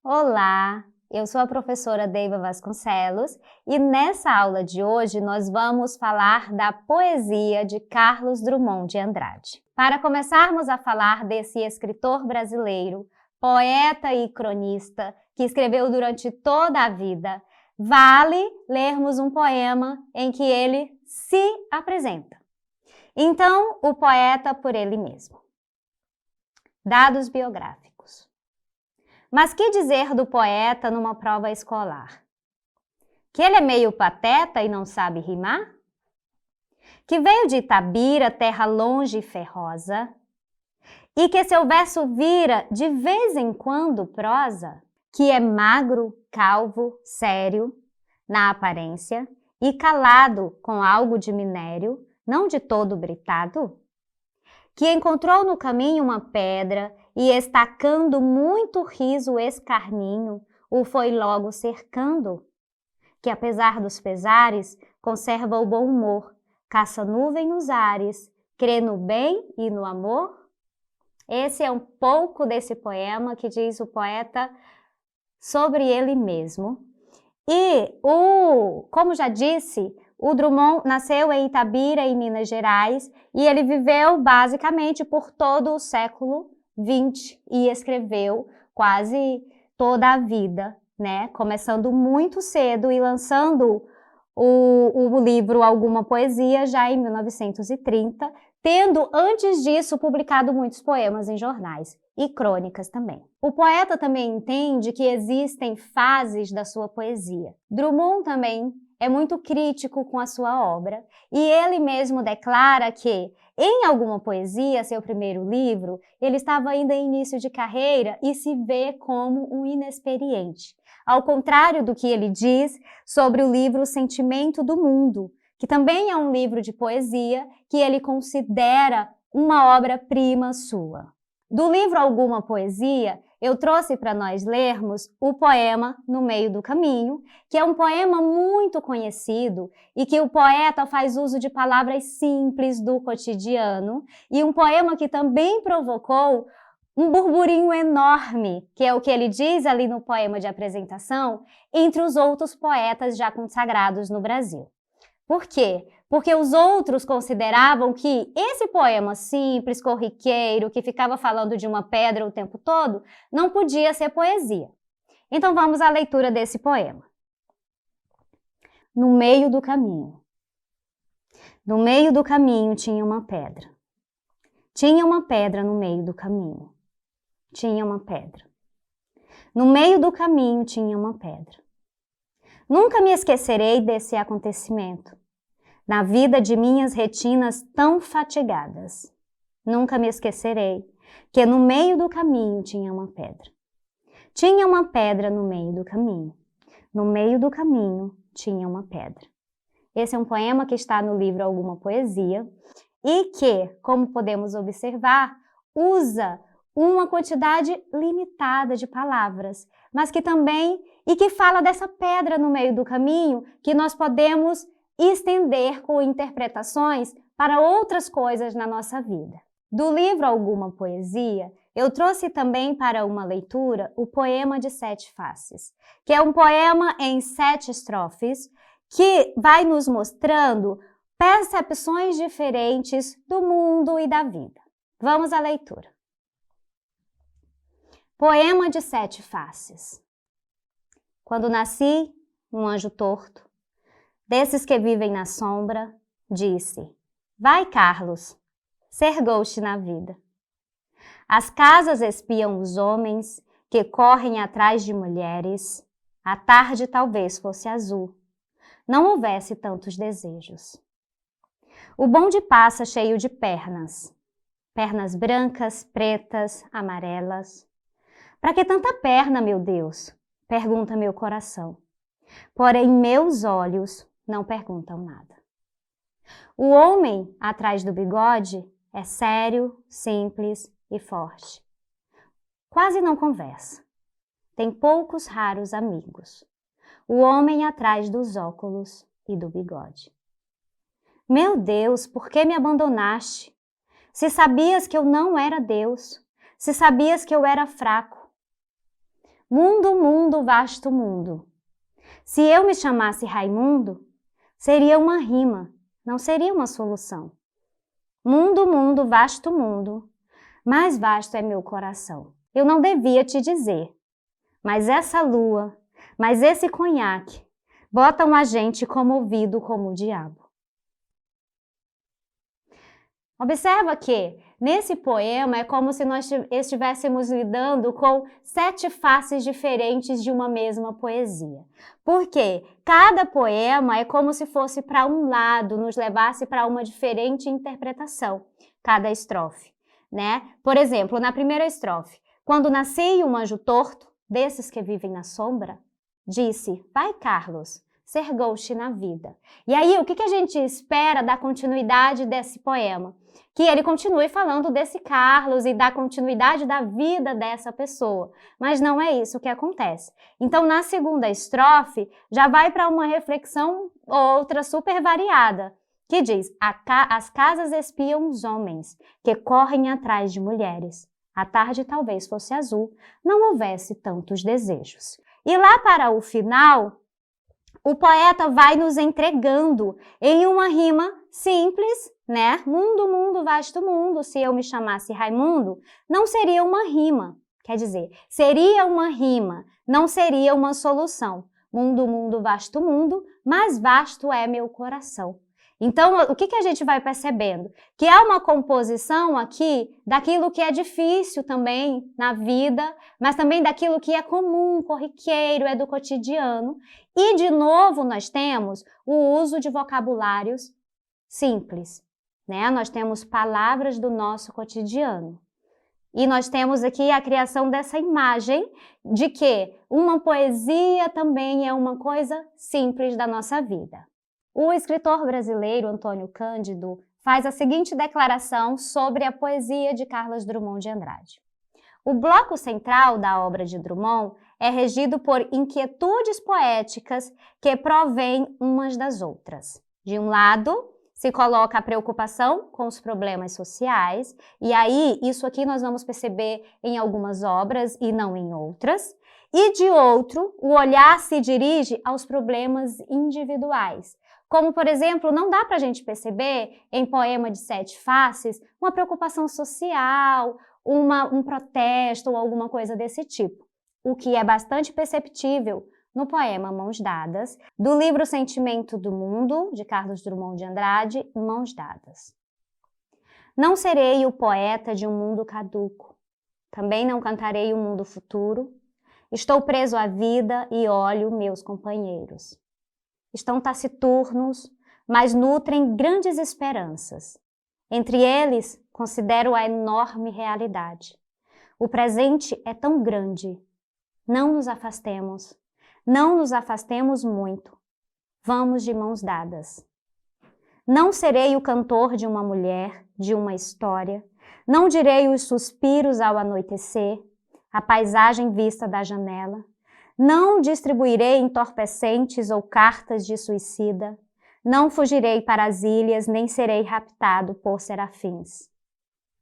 Olá, eu sou a professora Deiva Vasconcelos e nessa aula de hoje nós vamos falar da poesia de Carlos Drummond de Andrade. Para começarmos a falar desse escritor brasileiro, poeta e cronista, que escreveu durante toda a vida, vale lermos um poema em que ele se apresenta. Então, o poeta por ele mesmo. Dados biográficos. Mas que dizer do poeta numa prova escolar? Que ele é meio pateta e não sabe rimar? Que veio de Itabira, terra longe e ferrosa, e que seu verso vira de vez em quando prosa? Que é magro, calvo, sério, na aparência, e calado com algo de minério, não de todo britado? Que encontrou no caminho uma pedra e, estacando muito riso escarninho, o foi logo cercando? Que, apesar dos pesares, conserva o bom humor, caça nuvem nos ares, crê no bem e no amor? Esse é um pouco desse poema que diz o poeta sobre ele mesmo. E, como já disse, o Drummond nasceu em Itabira, em Minas Gerais, e ele viveu basicamente por todo o século XX e escreveu quase toda a vida, né? Começando muito cedo e lançando o livro Alguma Poesia já em 1930, tendo antes disso publicado muitos poemas em jornais e crônicas também. O poeta também entende que existem fases da sua poesia. Drummond também é muito crítico com a sua obra e ele mesmo declara que, em Alguma Poesia, seu primeiro livro, ele estava ainda em início de carreira e se vê como um inexperiente. Ao contrário do que ele diz sobre o livro Sentimento do Mundo, que também é um livro de poesia que ele considera uma obra-prima sua. Do livro Alguma Poesia, eu trouxe para nós lermos o poema No Meio do Caminho, que é um poema muito conhecido e que o poeta faz uso de palavras simples do cotidiano e um poema que também provocou um burburinho enorme, que é o que ele diz ali no poema de apresentação, entre os outros poetas já consagrados no Brasil. Por quê? Porque os outros consideravam que esse poema simples, corriqueiro, que ficava falando de uma pedra o tempo todo, não podia ser poesia. Então vamos à leitura desse poema. No meio do caminho. No meio do caminho tinha uma pedra. Tinha uma pedra no meio do caminho. Tinha uma pedra. No meio do caminho tinha uma pedra. Nunca me esquecerei desse acontecimento, na vida de minhas retinas tão fatigadas. Nunca me esquecerei que no meio do caminho tinha uma pedra. Tinha uma pedra no meio do caminho. No meio do caminho tinha uma pedra. Esse é um poema que está no livro Alguma Poesia e que, como podemos observar, usa uma quantidade limitada de palavras, mas que também, e que fala dessa pedra no meio do caminho, que nós podemos estender com interpretações para outras coisas na nossa vida. Do livro Alguma Poesia, eu trouxe também para uma leitura o poema de 7 faces, que é um poema em 7 estrofes, que vai nos mostrando percepções diferentes do mundo e da vida. Vamos à leitura. Poema de 7 faces. Quando nasci, um anjo torto, desses que vivem na sombra, disse: vai, Carlos, ser ghost na vida. As casas espiam os homens que correm atrás de mulheres. A tarde talvez fosse azul, não houvesse tantos desejos. O bonde passa cheio de pernas, pernas brancas, pretas, amarelas. Para que tanta perna, meu Deus? Pergunta meu coração. Porém, meus olhos não perguntam nada. O homem atrás do bigode é sério, simples e forte. Quase não conversa. Tem poucos raros amigos. O homem atrás dos óculos e do bigode. Meu Deus, por que me abandonaste? Se sabias que eu não era Deus, se sabias que eu era fraco. Mundo, mundo, vasto mundo. Se eu me chamasse Raimundo, seria uma rima, não seria uma solução. Mundo, mundo, vasto mundo, mais vasto é meu coração. Eu não devia te dizer, mas essa lua, mas esse conhaque, botam a gente comovido como o diabo. Observa que, nesse poema, é como se nós estivéssemos lidando com 7 faces diferentes de uma mesma poesia. Porque cada poema é como se fosse para um lado, nos levasse para uma diferente interpretação, cada estrofe, né? Por exemplo, na primeira estrofe, quando nasci um anjo torto, desses que vivem na sombra, disse, vai Carlos, sergou-te na vida. E aí, o que a gente espera da continuidade desse poema? Que ele continue falando desse Carlos e da continuidade da vida dessa pessoa. Mas não é isso que acontece. Então, na segunda estrofe, já vai para uma reflexão outra super variada, que diz, as casas espiam os homens, que correm atrás de mulheres. A tarde talvez fosse azul, não houvesse tantos desejos. E lá para o final, o poeta vai nos entregando em uma rima simples, né? Mundo, mundo, vasto mundo, se eu me chamasse Raimundo, não seria uma rima. Quer dizer, seria uma rima, não seria uma solução. Mundo, mundo, vasto mundo, mais vasto é meu coração. Então, o que a gente vai percebendo? Que há uma composição aqui daquilo que é difícil também na vida, mas também daquilo que é comum, corriqueiro, é do cotidiano. E, de novo, nós temos o uso de vocabulários simples, né? Nós temos palavras do nosso cotidiano. E nós temos aqui a criação dessa imagem de que uma poesia também é uma coisa simples da nossa vida. O escritor brasileiro Antônio Cândido faz a seguinte declaração sobre a poesia de Carlos Drummond de Andrade. O bloco central da obra de Drummond é regido por inquietudes poéticas que provêm umas das outras. De um lado, se coloca a preocupação com os problemas sociais, e aí isso aqui nós vamos perceber em algumas obras e não em outras. E de outro, o olhar se dirige aos problemas individuais. Como, por exemplo, não dá para a gente perceber em Poema de 7 Faces uma preocupação social, um protesto ou alguma coisa desse tipo. O que é bastante perceptível no poema Mãos Dadas, do livro Sentimento do Mundo, de Carlos Drummond de Andrade, Mãos Dadas. Não serei o poeta de um mundo caduco, também não cantarei o mundo futuro. Estou preso à vida e olho meus companheiros. Estão taciturnos, mas nutrem grandes esperanças. Entre eles, considero a enorme realidade. O presente é tão grande. Não nos afastemos muito. Vamos de mãos dadas. Não serei o cantor de uma mulher, de uma história. Não direi os suspiros ao anoitecer, a paisagem vista da janela. Não distribuirei entorpecentes ou cartas de suicida. Não fugirei para as ilhas, nem serei raptado por serafins.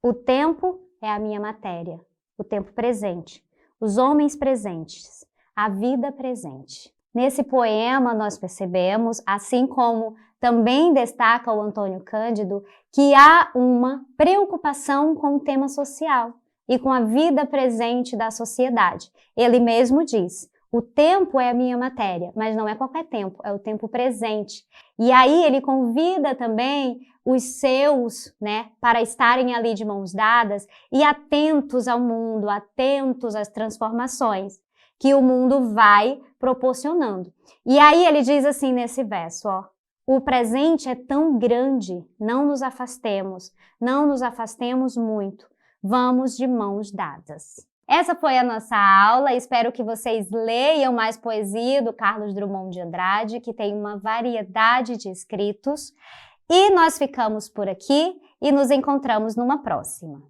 O tempo é a minha matéria, o tempo presente, os homens presentes, a vida presente. Nesse poema nós percebemos, assim como também destaca o Antônio Cândido, que há uma preocupação com o tema social e com a vida presente da sociedade. Ele mesmo diz, o tempo é a minha matéria, mas não é qualquer tempo, é o tempo presente. E aí ele convida também os seus, né, para estarem ali de mãos dadas e atentos ao mundo, atentos às transformações que o mundo vai proporcionando. E aí ele diz assim nesse verso, ó, o presente é tão grande, não nos afastemos muito, vamos de mãos dadas. Essa foi a nossa aula, espero que vocês leiam mais poesia do Carlos Drummond de Andrade, que tem uma variedade de escritos. E nós ficamos por aqui e nos encontramos numa próxima.